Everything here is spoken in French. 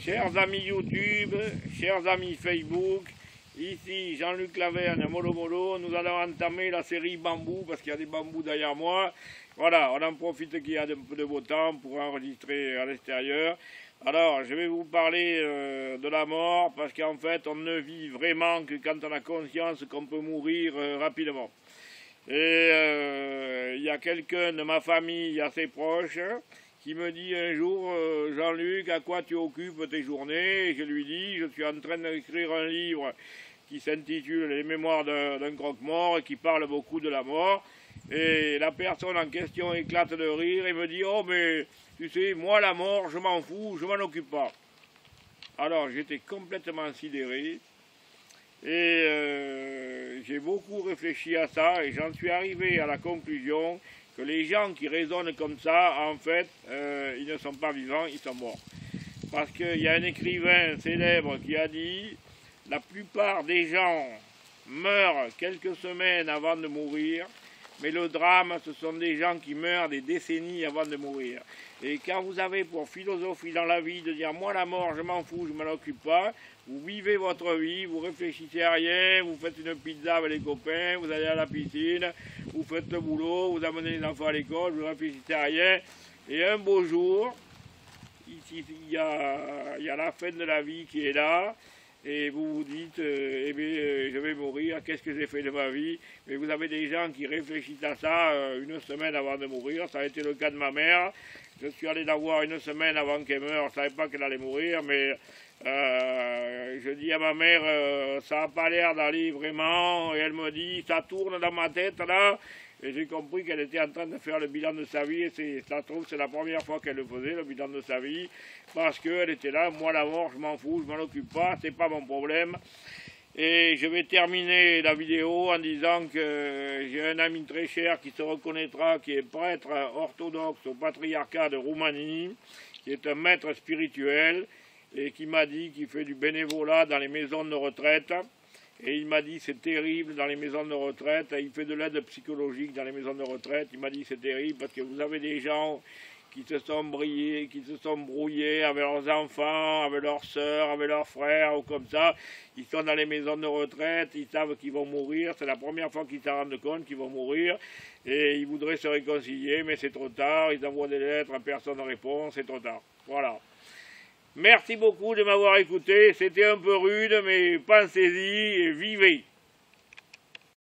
Chers amis YouTube, chers amis Facebook, ici Jean-Luc Laverne, Molo Molo, nous allons entamer la série bambou parce qu'il y a des bambous derrière moi. Voilà, on en profite qu'il y a un peu de beau temps pour enregistrer à l'extérieur. Alors, je vais vous parler de la mort parce qu'en fait, on ne vit vraiment que quand on a conscience qu'on peut mourir rapidement. Et il y a quelqu'un de ma famille assez proche qui me dit un jour, Jean-Luc, à quoi tu occupes tes journées? Et je lui dis, je suis en train d'écrire un livre qui s'intitule Les mémoires d'un croque-mort et qui parle beaucoup de la mort. Et la personne en question éclate de rire et me dit, oh mais tu sais, moi la mort, je m'en fous, je m'en occupe pas. Alors j'étais complètement sidéré et j'ai beaucoup réfléchi à ça et j'en suis arrivé à la conclusion que les gens qui raisonnent comme ça, en fait, ils ne sont pas vivants, ils sont morts. Parce qu'il y a un écrivain célèbre qui a dit « La plupart des gens meurent quelques semaines avant de mourir, mais le drame, ce sont des gens qui meurent des décennies avant de mourir. » Et quand vous avez pour philosophie dans la vie de dire « Moi, la mort, je m'en fous, je ne m'en occupe pas », vous vivez votre vie, vous réfléchissez à rien, vous faites une pizza avec les copains, vous allez à la piscine, vous faites le boulot, vous amenez les enfants à l'école, vous ne réfléchissez à rien. Et un beau jour, ici, il y a la fin de la vie qui est là, et vous vous dites, eh bien, je vais mourir, qu'est-ce que j'ai fait de ma vie? Mais vous avez des gens qui réfléchissent à ça une semaine avant de mourir, ça a été le cas de ma mère. Je suis allé la voir une semaine avant qu'elle meure, je ne savais pas qu'elle allait mourir, mais je dis à ma mère, ça n'a pas l'air d'aller vraiment, et elle me dit, ça tourne dans ma tête là, et j'ai compris qu'elle était en train de faire le bilan de sa vie, et ça se trouve c'est la première fois qu'elle le faisait, le bilan de sa vie, parce qu'elle était là, moi la mort, je m'en fous, je m'en occupe pas, c'est pas mon problème. Et je vais terminer la vidéo en disant que j'ai un ami très cher qui se reconnaîtra, qui est prêtre orthodoxe au patriarcat de Roumanie, qui est un maître spirituel, et qui m'a dit qu'il fait du bénévolat dans les maisons de retraite. Et il m'a dit c'est terrible dans les maisons de retraite, il fait de l'aide psychologique dans les maisons de retraite. Il m'a dit c'est terrible parce que vous avez des gens qui se sont brouillés avec leurs enfants, avec leurs sœurs, avec leurs frères ou comme ça. Ils sont dans les maisons de retraite, ils savent qu'ils vont mourir, c'est la première fois qu'ils s'en rendent compte qu'ils vont mourir. Et ils voudraient se réconcilier, mais c'est trop tard, ils envoient des lettres, personne ne répond, c'est trop tard. Voilà. Merci beaucoup de m'avoir écouté, c'était un peu rude, mais pensez-y et vivez.